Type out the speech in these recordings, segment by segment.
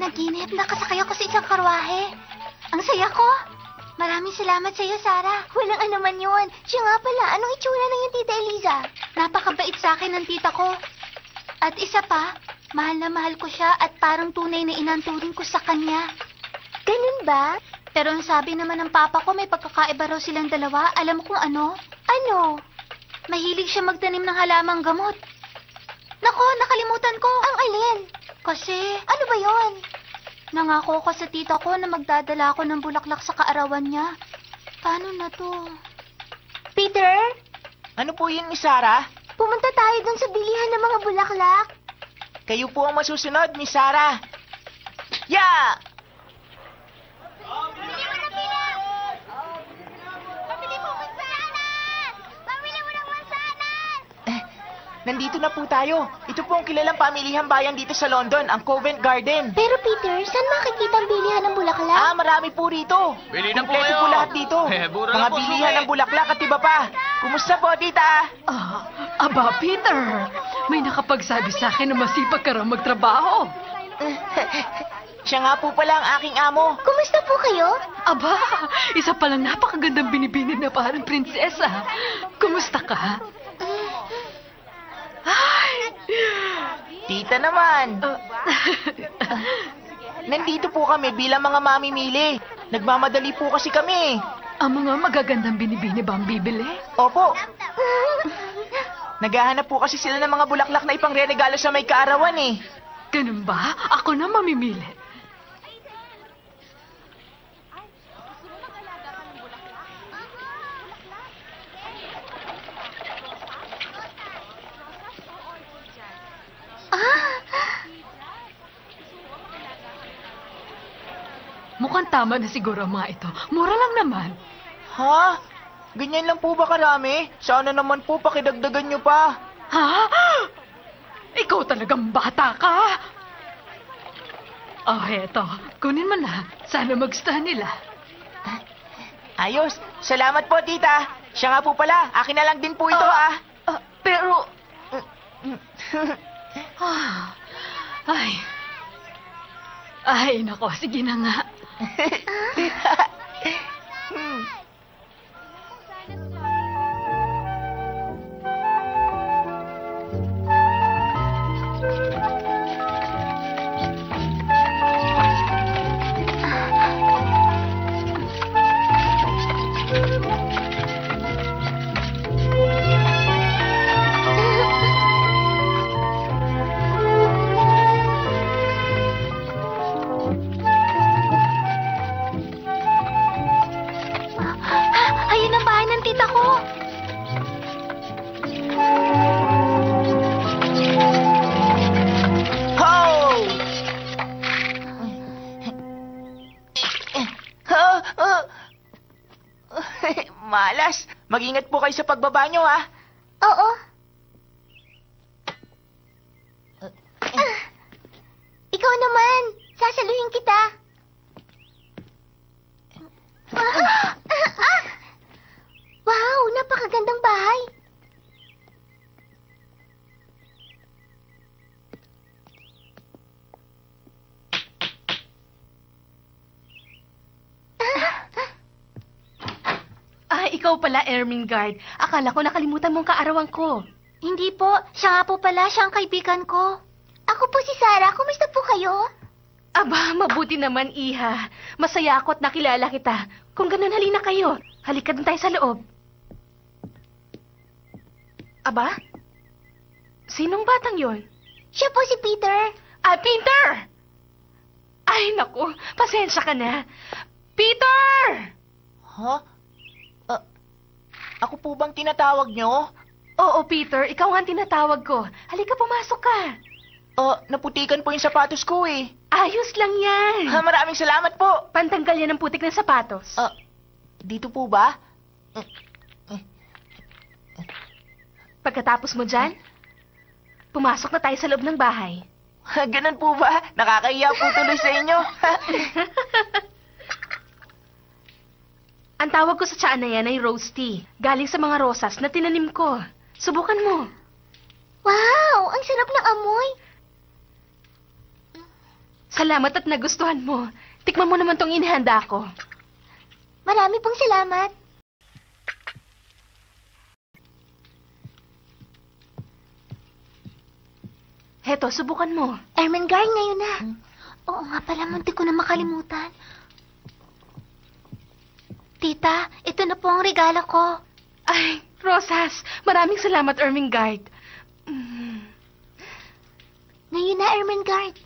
panaginip. Nakasakay ako sa isang karwahe. Ang saya ko. Maraming salamat sa iyo, Sarah. Walang anuman yun. Siya nga pala, anong itsura ng yung Tita Eliza? Napakabait sa akin ng tita ko. At isa pa, mahal na mahal ko siya at parang tunay na inanturing ko sa kanya. Ganun ba? Pero ang sabi naman ng papa ko, may pagkakaiba raw silang dalawa. Alam mo kung ano? Ano? Mahilig siya magtanim ng halamang gamot. Nako, nakalimutan ko. Ang alin? Kasi, ano ba yon? Nangako ko sa tita ko na magdadala ako ng bulaklak sa kaarawan niya. Paano na to? Peter? Ano po yun, Miss Sarah? Pumunta tayo dun sa bilihan ng mga bulaklak. Kayo po ang masusunod, Miss Sarah. Yeah! Pabili mo ng bilang! Pabili mo mansanas! Pabili mo ng mansanas! Nandito na po tayo. Ito po ang kilalang pamilihang bayan dito sa London, ang Covent Garden. Pero Peter, saan makikita ang bilihan ng bulaklak? Marami po rito. Bili na po Kumpleto kayo. po lahat dito. Mura Mga na po, bilihan suki. ng bulaklak at iba pa. Kumusta po, tita? Aba, Peter, may nakapagsabi sa akin na masipag ka raw magtrabaho. Siya nga po pala ang aking amo. Kumusta po kayo? Aba, isa palang napakagandang binibini na parang prinsesa. Kumusta ka? Ay! Tita naman. Nandito po kami bilang mga mamimili. Nagmamadali po kasi kami. Ang mga magagandang binibini ba ang bibili? Opo. Naghahanap po kasi sila ng mga bulaklak na ipangre-regalo sa may kaarawan eh. Ganun ba? Ako na mamimili. Mukhang tama na siguro ang mga ito. Mura lang naman. Ha? Ganyan lang po ba karami? Sana naman po pakidagdagan nyo pa. Ha? Ikaw talagang bata ka. Oh, heto. Kunin mo na. Sana magustuhan nila. Ayos. Salamat po, tita. Siya nga po pala. Akin na lang din po ito, Pero... Ay. Ay, nako. Sige na nga. Ayun ang bahay ng tita ko. Ho! Malas. Mag-ingat po kayo sa pagbaba nyo, ha? Oo. Ikaw naman. Sasaluhin kita. Wow, napakagandang bahay. Ikaw pala, Ermengarde. Akala ko nakalimutan mong kaarawan ko. Hindi po. Siya nga po pala. Siya ang kaibigan ko. Ako po si Sarah. Kumusta po kayo? Aba, mabuti naman, Iha. Masaya ako at nakilala kita. Kung ganun, halina kayo. Halika dun tayo sa loob. Aba? Sinong batang yon? Siya po si Peter. Peter! Ay, naku. Pasensya ka na. Peter! Ha? Ako po bang tinatawag nyo? Oo, Peter. Ikaw ang tinatawag ko. Halika, pumasok ka. Naputikan po yung sapatos ko eh. Ayos lang yan. Maraming salamat po. Pantanggal yan ng putik ng sapatos. Dito po ba? Pagkatapos mo dyan, pumasok na tayo sa loob ng bahay. Ganun po ba? Nakakahiya po tuloy sa inyo. Ang tawag ko sa tsaa na yan ay rose tea. Galing sa mga rosas na tinanim ko. Subukan mo. Wow, ang sarap ng amoy. Salamat at nagustuhan mo. Tikman mo naman tong inihanda ko. Marami pong salamat. Heto, subukan mo. Ermengarde, ngayon na. Oo nga pala, muntik ko na makalimutan. Tita, ito na po ang regalo ko. Ay, Rosas, maraming salamat, Ermengarde. Ngayon na, Ermengarde.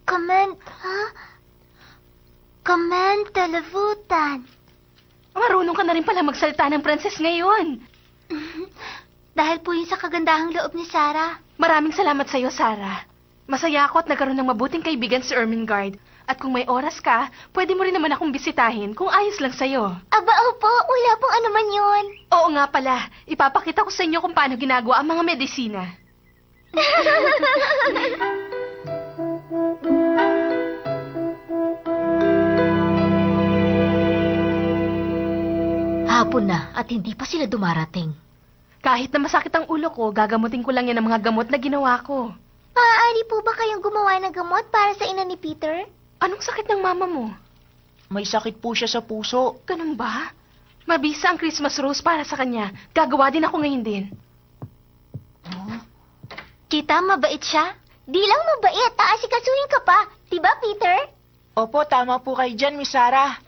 Comment, ha? Comment, talavutan. Marunong ka na rin pala magsalita ng Pranses ngayon. Dahil po yun sa kagandahang loob ni Sarah. Maraming salamat sa'yo, Sarah. Masaya ako at nagkaroon ng mabuting kaibigan si Ermengarde. At kung may oras ka, pwede mo rin naman akong bisitahin kung ayos lang sa'yo. Aba, opo, wala pong anuman yun. Oo nga pala, ipapakita ko sa inyo kung paano ginagawa ang mga medisina. Hapon na at hindi pa sila dumarating. Kahit na masakit ang ulo ko, gagamutin ko lang yan ng mga gamot na ginawa ko. Maaari po ba kayong gumawa ng gamot para sa ina ni Peter? Anong sakit ng mama mo? May sakit po siya sa puso. Ganun ba? Mabisa ang Christmas rose para sa kanya. Gagawa din ako ngayon din. Kita, mabait siya. Di lang mabait, aasikasuhin ka pa. Diba, Peter? Opo, tama po kayo dyan, Miss Sarah.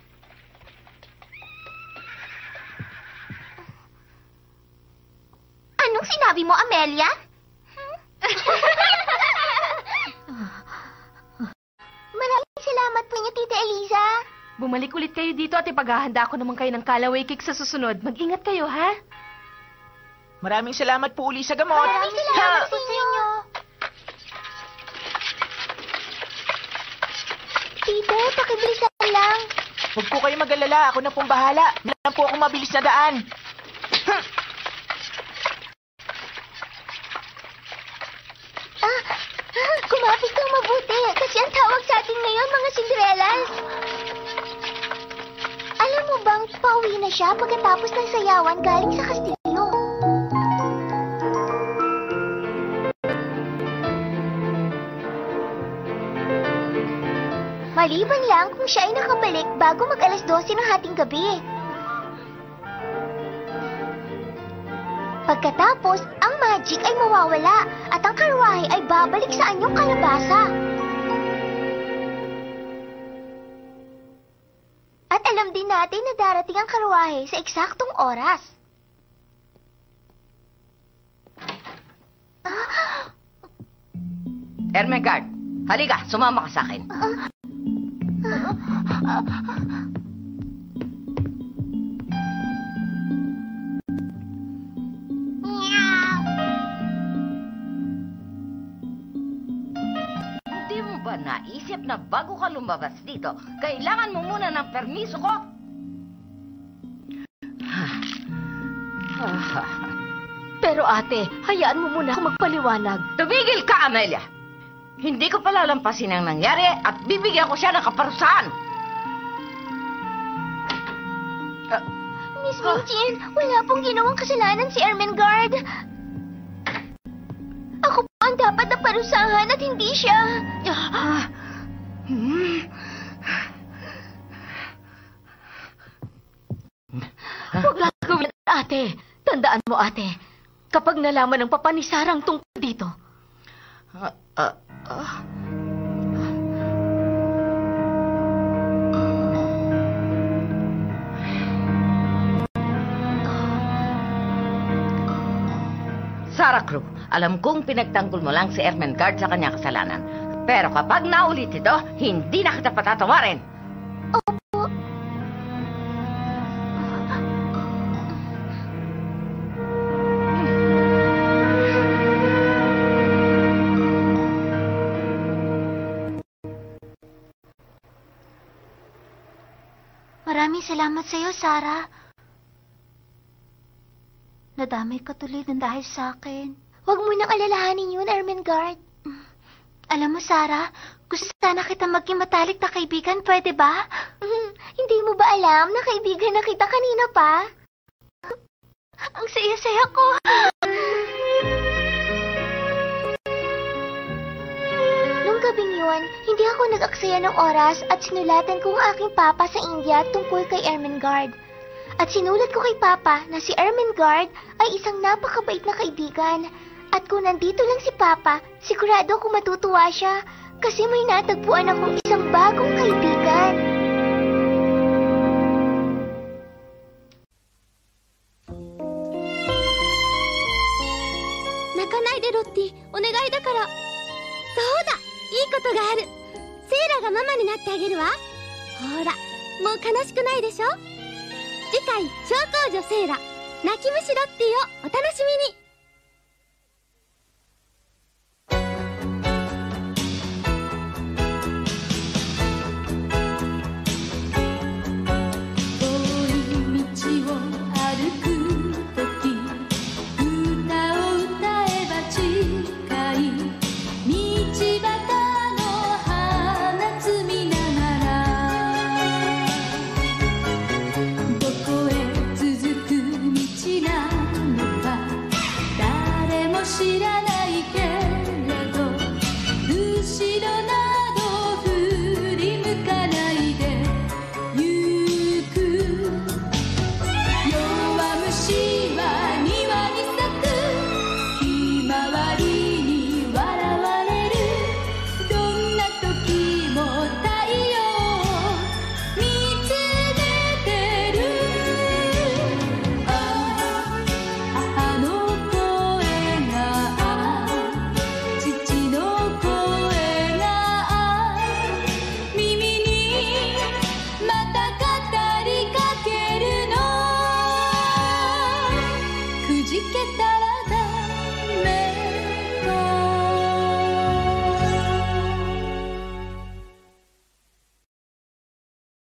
Anong sinabi mo, Amelia? Maraming salamat po niyo, Tita Eliza. Bumalik ulit kayo dito at ipaghahanda ko naman kayo ng Callaway cake sa susunod. Mag-ingat kayo, ha? Maraming salamat po uli sa gamot. Maraming salamat sa inyo. Peter, pakibilisan lang. Huwag po kayo mag-alala. Ako na pong bahala. Meron po akong mabilis na daan. Kumapit kang mabuti kasi ang tawag sa atin ngayon, mga Cinderellas. Alam mo bang pauwi na siya pagkatapos ng sayawan galing sa kastilyo? Maliban lang kung siya ay nakabalik bago mag-alas 12 ng hating gabi. Pagkatapos, ang magic ay mawawala at ang karwahe ay babalik sa anyong kalabasa. At alam din natin na darating ang karwahe sa eksaktong oras. Ermengarde, halika, sumama ka sa akin. Hindi mo ba naisip na bago ka lumabas dito, kailangan mo muna ng permiso ko? Pero ate, hayaan mo muna ako magpaliwanag. Tumigil ka, Amelia! Hindi ko palalampasin ang nangyari at bibigyan ko siya ng kaparusahan. Miss Minchin, wala pong ginawang kasalanan si Ermengarde. Ako po ang dapat na parusahan at hindi siya. Huwag lang gawin, ate. Tandaan mo, ate. Kapag nalaman ng papa ni Sarah ang tungkol dito, Sarah Crew, alam kong pinagtanggol mo lang si Ermengarde sa kanyang kasalanan. Pero kapag naulit ito, hindi na kita patatawarin. Opo. Maraming salamat sa iyo, Sarah. Nadamay ka tuloy ng dahil sa akin. Huwag mo nang alalahanin yun, Ermengarde. Alam mo, Sarah, gusto sana kita maging matalik na kaibigan, pwede ba? Hindi mo ba alam na kaibigan na kita kanina pa? Ang saya-saya ko. ngayon, hindi ako nag-aksaya ng oras at sinulatan ko ang aking papa sa India tungkol kay Ermengarde. At sinulat ko kay papa na si Ermengarde ay isang napakabait na kaibigan. At kung nandito lang si papa, sigurado ako matutuwa siya kasi may natagpuan akong isang bagong kaibigan. 泣かないでロッティ、お願いだから。そうだ、いいことがある。セイラがママになってあげるわ。ほら、もう悲しくないでしょ。次回、小公女セイラ、泣き虫ロッティをお楽しみに。知らないけれど後ろ